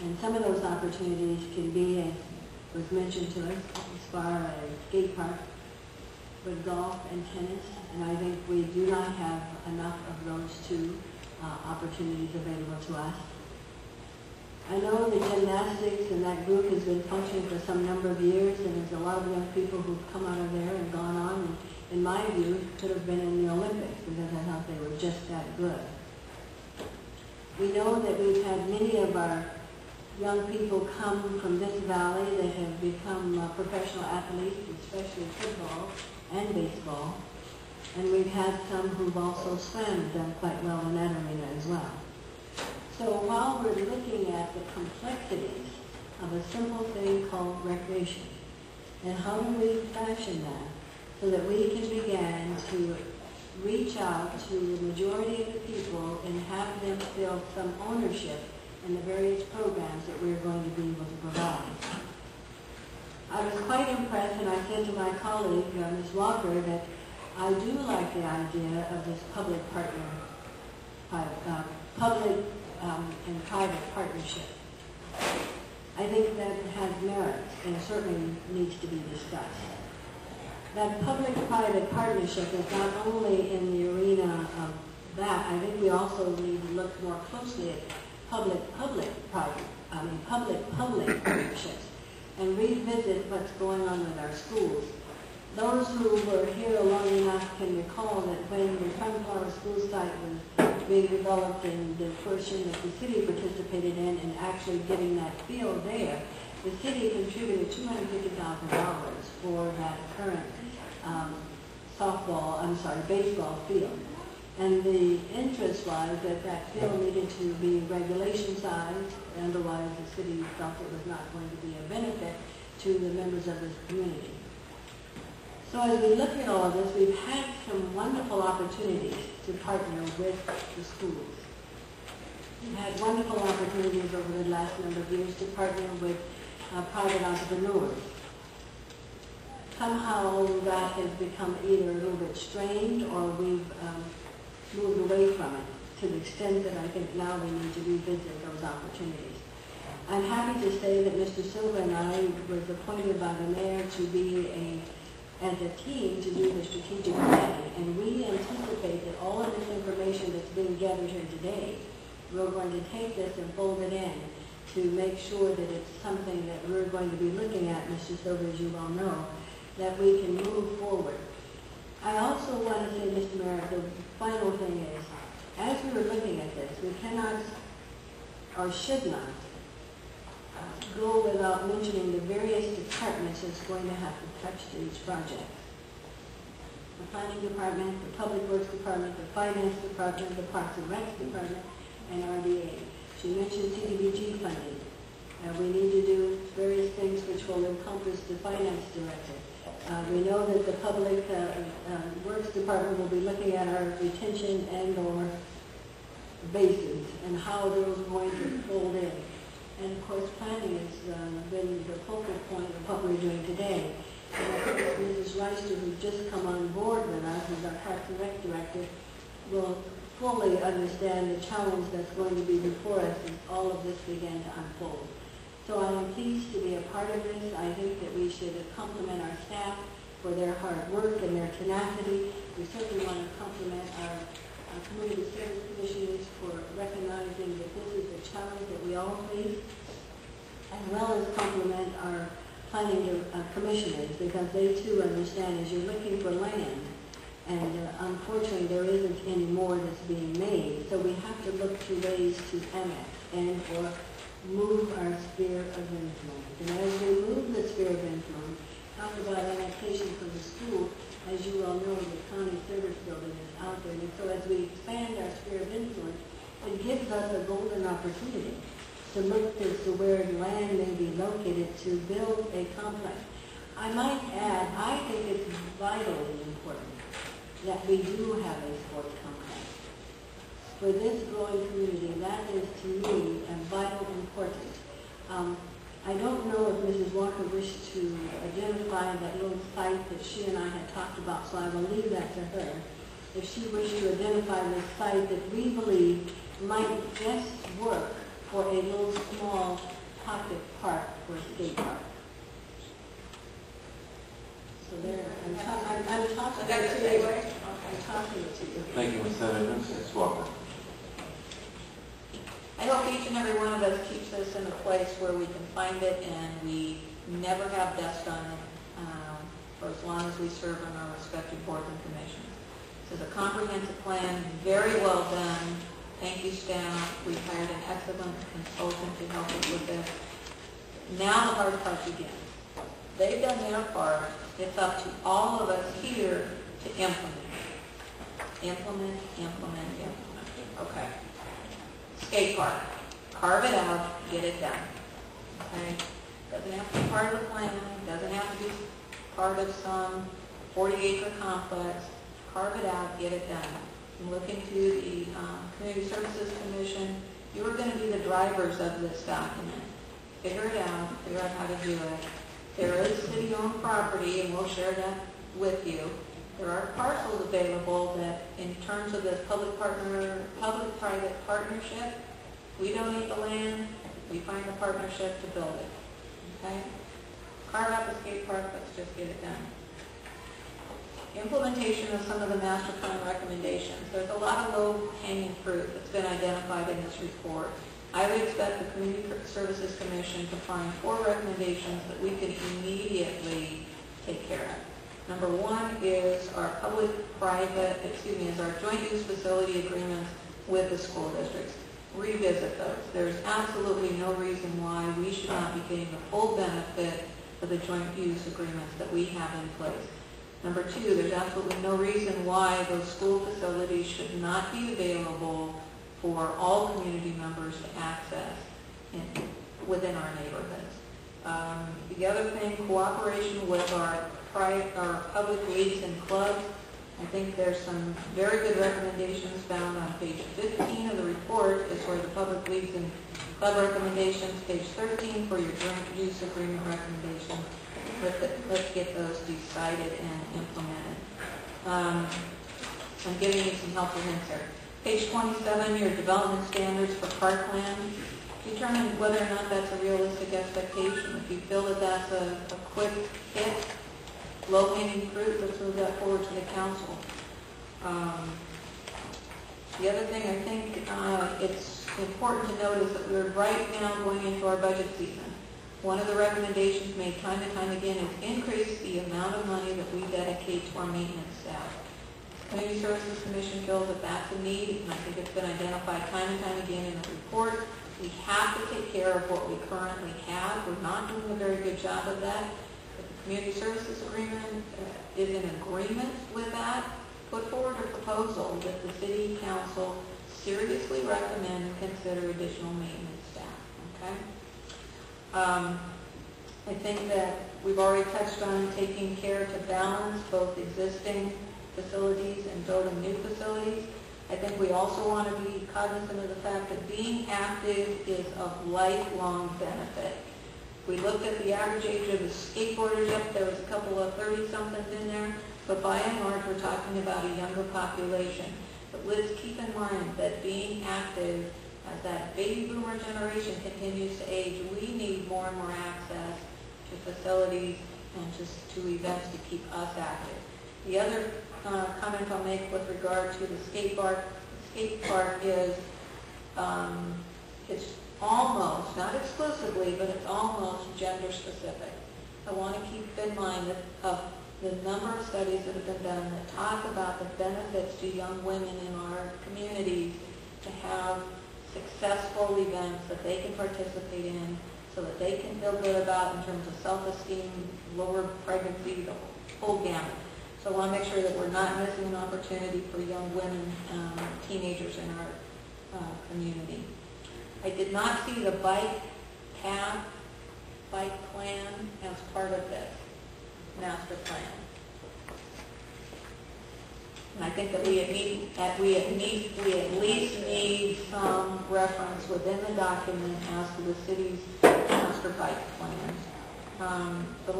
And some of those opportunities can be, as was mentioned to us, as far as skate park, with golf and tennis. And I think we do not have enough of those two opportunities available to us. I know the gymnastics and that group has been functioning for some number of years, and there's a lot of young people who've come out of there and gone on, and in my view, could have been in the Olympics because I thought they were just that good. We know that we've had many of our young people come from this valley that have become professional athletes, especially football and baseball, and we've had some who've also swam, done quite well in that arena as well. So while we're looking at the complexities of a simple thing called recreation, and how do we fashion that so that we can begin to reach out to the majority of the people and have them feel some ownership in the various programs that we're going to be able to provide. I was quite impressed, and I said to my colleague, Ms. Walker, that I do like the idea of this public and private partnership. I think that has merit and certainly needs to be discussed. That public-private partnership is not only in the arena of that. I think we also need to look more closely at public partnerships and revisit what's going on with our schools. Those who were here long enough can recall that when the Sunflower School site was being developed and the portion that the city participated in and actually getting that field there, the city contributed $250,000 for that current baseball field. And the interest was that that field needed to be regulation sized, otherwise the city felt it was not going to be a benefit to the members of this community. So as we look at all of this, we've had some wonderful opportunities to partner with the schools. We've had wonderful opportunities over the last number of years to partner with private entrepreneurs. Somehow that has become either a little bit strained or we've moved away from it to the extent that I think now we need to revisit those opportunities. I'm happy to say that Mr. Silva and I was appointed by the mayor to be as a team to do the strategic planning, and we anticipate that all of this information that's being gathered here today, we're going to take this and fold it in to make sure that it's something that we're going to be looking at, Mr. Silva, as you well know, that we can move forward. I also want to say, Mr. Mayor, the final thing is, as we were looking at this, we cannot or should not go without mentioning the various departments that's going to have to touch each project. The Planning Department, the Public Works Department, the Finance Department, the Parks and Rec Department, and RDA. She mentioned CDBG funding. We need to do various things which will encompass the Finance Director. We know that the Public Works Department will be looking at our retention and or bases and how those are going to fold in. And of course, planning has been the focal point of what we're doing today. And I think Mrs. Reister, who's just come on board with us as our Parks and Rec Director, will fully understand the challenge that's going to be before us as all of this began to unfold. So I am pleased to be a part of this. I think that we should compliment our staff for their hard work and their tenacity. We certainly want to compliment our community service commissioners for recognizing that this is a challenge that we all face, as well as compliment our planning commissioners, because they too understand as you're looking for land, and unfortunately there isn't any more that's being made, so we have to look to ways to annex and or move our sphere of influence. And as we move the sphere of influence, talk about annexation for the school, as you all know, the county service building is out there. And so as we expand our sphere of influence, it gives us a golden opportunity to look to where land may be located to build a complex. I might add, I think it's vitally important that we do have a sports complex. For this growing community, that is to me a vital importance. I don't know if Mrs. Walker wished to identify that little site that she and I had talked about, so I will leave that to her. If she wished to identify the site that we believe might best work for a little small pocket park for a skate park. So there, I'm talking to you. I'm talking to you. Thank you, Ms. Senator. Ms. Walker. I hope each and every one of us keeps this in a place where we can find it and we never have dust on it for as long as we serve on our respective boards and commissions. This is a comprehensive plan, very well done. Thank you, staff. We've hired an excellent consultant to help us with this. Now the hard part begins. They've done their part. It's up to all of us here to implement. Implement. Okay. Skate park. Carve it out, get it done. Okay? Doesn't have to be part of the plan, doesn't have to be part of some 40-acre complex. Carve it out, get it done. And look into the Community Services Commission. You are going to be the drivers of this document. Figure it out, figure out how to do it. There is city-owned property, and we'll share that with you. There are parcels available that, in terms of this public-private partnership, we donate the land, we find a partnership to build it. Okay? Carve out the skate park, let's just get it done. Implementation of some of the master plan recommendations. There's a lot of low-hanging fruit that's been identified in this report. I would expect the Community Services Commission to find 4 recommendations that we could immediately take care of. Number 1 is our our joint use facility agreements with the school districts. Revisit those. There's absolutely no reason why we should not be getting the full benefit of the joint use agreements that we have in place. Number 2, there's absolutely no reason why those school facilities should not be available for all community members to access within our neighborhoods. The other thing, cooperation with our public leagues and clubs. I think there's some very good recommendations found on page 15 of the report as for the public leagues and club recommendations, page 13 for your joint use agreement recommendations. Let's get those decided and implemented. I'm giving you some helpful hints here. Page 27, your development standards for parkland. Determine whether or not that's a realistic expectation. If you feel that that's a quick hit, low-hanging fruit, let's move that forward to the council. The other thing I think it's important to note is that we're right now going into our budget season. One of the recommendations made time and time again is increase the amount of money that we dedicate to our maintenance staff. Community Services Commission feels that that's a need, and I think it's been identified time and time again in the report. We have to take care of what we currently have. We're not doing a very good job of that. If the Community Services Agreement is in agreement with that, put forward a proposal that the City Council seriously recommend and consider additional maintenance staff. Okay? I think that we've already touched on taking care to balance both existing facilities and building new facilities. I think we also want to be cognizant of the fact that being active is of lifelong benefit. We looked at the average age of the skateboarders up, there was a couple of 30-somethings in there, but by and large we're talking about a younger population. But let's keep in mind that being active, as that baby boomer generation continues to age, we need more and more access to facilities and just to events to keep us active. The other comment I'll make with regard to the skate park is it's almost, not exclusively, but it's almost gender specific. I want to keep in mind that the number of studies that have been done that talk about the benefits to young women in our communities to have successful events that they can participate in so that they can feel good about in terms of self-esteem, lower pregnancy, the whole gamut. So I want to make sure that we're not missing an opportunity for young women, teenagers in our community. I did not see the bike path, bike plan as part of this master plan. And I think that we at least need some reference within the document as to the city's master bike plan. The